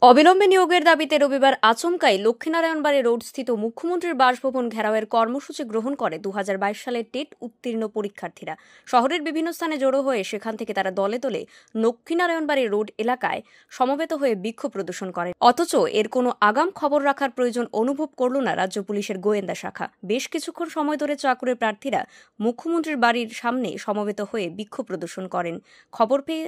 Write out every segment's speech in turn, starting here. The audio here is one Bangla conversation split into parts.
অবিলম্বে নিয়োগের দাবিতে রবিবার আচমকাই লক্ষ্মীনারায়ণবাড়ি রোডস্থিত মুখ্যমন্ত্রীর বাসভবন ঘেরাওয়ের কর্মসূচি গ্রহণ করে 2022 সালের টেট উত্তীর্ণ পরীক্ষার্থীরা। শহরের বিভিন্ন স্থানে জড়ো হয়ে সেখান থেকে তারা দলে দলে লক্ষ্মীনারায়ণবাড়ি রোড এলাকায় সমবেত হয়ে বিক্ষোভ প্রদর্শন করেন। অথচ এর কোনো আগাম খবর রাখার প্রয়োজন অনুভব করল না রাজ্য পুলিশের গোয়েন্দা শাখা। বেশ কিছুক্ষণ সময় ধরে চাকুরের প্রার্থীরা মুখ্যমন্ত্রীর বাড়ির সামনে সমবেত হয়ে বিক্ষোভ প্রদর্শন করেন। খবর পেয়ে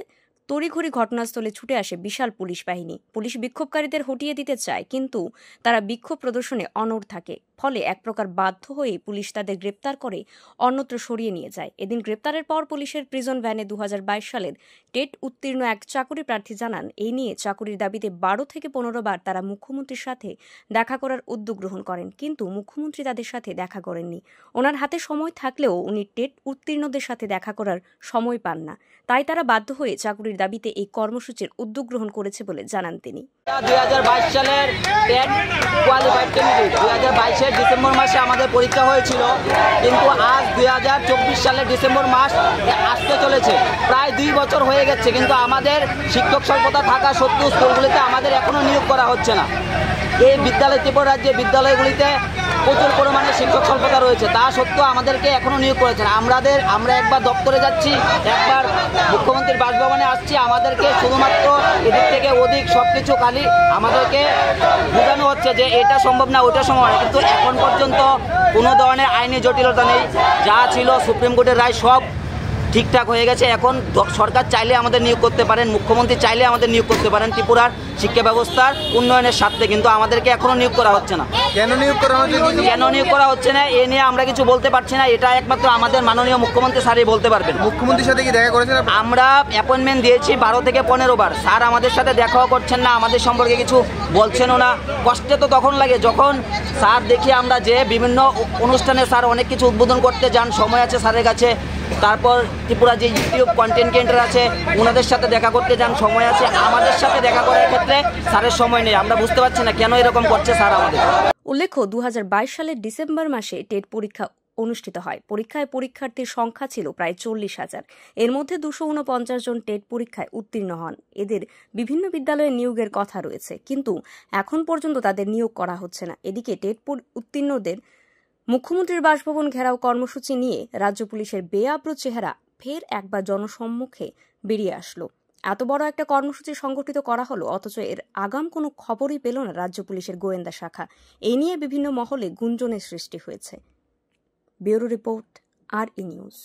তড়িঘড়ি ঘটনাস্থলে ছুটে আসে বিশাল পুলিশ বাহিনী। পুলিশ বিক্ষোভকারীদের হটিয়ে দিতে চায়, কিন্তু তারা বিক্ষোভ প্রদর্শনে অনড় থাকে। ফলে এক প্রকার বাধ্য হয়ে পুলিশ তাদের গ্রেপ্তার করে অন্যত্র সরিয়ে নিয়ে যায়। এদিন গ্রেপ্তারের পর পুলিশের প্রিজন ভ্যানে 2022 সালের টেট উত্তীর্ণ এক চাকুরি প্রার্থী জানান, এই নিয়ে চাকুরির দাবিতে 12 থেকে 15 বার তারা মুখ্যমন্ত্রীর সাথে দেখা করার উদ্যোগ গ্রহণ করেন, কিন্তু মুখ্যমন্ত্রী তাদের সাথে দেখা করেননি। ওনার হাতে সময় থাকলেও উনি টেট উত্তীর্ণদের সাথে দেখা করার সময় পান না। তাই তারা বাধ্য হয়ে চাকুরির দাবিতে এই কর্মসূচির উদ্যোগ গ্রহণ করেছে বলে জানান তিনি। 2022 সালের টেট কোয়ালিফাইড ক্যান্ডিডেট 2022 ডিসেম্বর মাসে আমাদের পরীক্ষা হয়েছিল, কিন্তু আজ 2024 সালের ডিসেম্বর মাস আসতে চলেছে। প্রায় 2 বছর হয়ে গেছে, কিন্তু আমাদের শিক্ষক স্বল্পতা থাকা সত্ত্বেও স্কুলগুলিতে আমাদের এখনও নিয়োগ করা হচ্ছে না। এই বিদ্যালয় ত্রিপুরা রাজ্যে বিদ্যালয়গুলিতে প্রচুর পরিমাণে শিক্ষক স্বল্পতা রয়েছে, তা সত্ত্বেও আমাদেরকে এখনও নিয়োগ করেছে না। আমরা একবার দপ্তরে যাচ্ছি, একবার মুখ্যমন্ত্রীর বাসভবনে আসছি, আমাদেরকে শুধুমাত্র এদিক থেকে ওদিক সব কিছু খালি আমাদেরকে বোঝানো হচ্ছে যে এটা সম্ভব না, ওইটা সম্ভব না। কিন্তু এখন পর্যন্ত কোনো ধরনের আইনি জটিলতা নেই। যা ছিল সুপ্রিম কোর্টের রায় সব ঠিকঠাক হয়ে গেছে। এখন সরকার চাইলে আমাদের নিয়োগ করতে পারেন, মুখ্যমন্ত্রী চাইলে আমাদের নিয়োগ করতে পারেন ত্রিপুরার শিক্ষা ব্যবস্থার উন্নয়নের স্বার্থে, কিন্তু আমাদেরকে এখনো নিয়োগ করা হচ্ছে না। কেন নিয়োগ করা হচ্ছে না এ নিয়ে আমরা কিছু বলতে পারছি না। এটা একমাত্র আমাদের মাননীয় মুখ্যমন্ত্রী স্যারই বলতে পারবেন। মুখ্যমন্ত্রীর সাথে কি দেখা করেছেন? আমরা অ্যাপয়েন্টমেন্ট দিয়েছি 12 থেকে 15 বার। স্যার আমাদের সাথে দেখাও করছেন না, আমাদের সম্পর্কে কিছু বলছেনও না। কষ্টে তো তখন লাগে যখন স্যার দেখি আমরা যে বিভিন্ন অনুষ্ঠানে স্যার অনেক কিছু উদ্বোধন করতে যান, সময় আছে স্যারের কাছে। তারপর ত্রিপুরা যে ইউটিউব কন্টেন্ট ক্রিয়েটর আছে ওনাদের সাথে দেখা করতে যান, সময় আছে। আমাদের সাথে দেখা করার ক্ষেত্রে স্যারের সময় নেই। আমরা বুঝতে পারছি না কেন এরকম করছে স্যার আমাদের। উল্লেখ্য, 2022 সালের ডিসেম্বর মাসে টেট পরীক্ষা অনুষ্ঠিত হয়। পরীক্ষায় পরীক্ষার্থীর সংখ্যা ছিল প্রায় 40,000। এর মধ্যে 249 জন টেট পরীক্ষায় উত্তীর্ণ হন। এদের বিভিন্ন বিদ্যালয়ে নিয়োগের কথা রয়েছে, কিন্তু এখন পর্যন্ত তাদের নিয়োগ করা হচ্ছে না। এদিকে টেট উত্তীর্ণদের মুখ্যমন্ত্রীর বাসভবন ঘেরাও কর্মসূচি নিয়ে রাজ্য পুলিশের বেআব্রু চেহারা ফের একবার জনসম্মুখে বেরিয়ে আসলো। এত বড় একটা কর্মসূচি সংগঠিত করা হলো, অথচ এর আগাম কোনো খবরই পেল না রাজ্য পুলিশের গোয়েন্দা শাখা। এই নিয়ে বিভিন্ন মহলে গুঞ্জনের সৃষ্টি হয়েছে। Bureau report, RE news.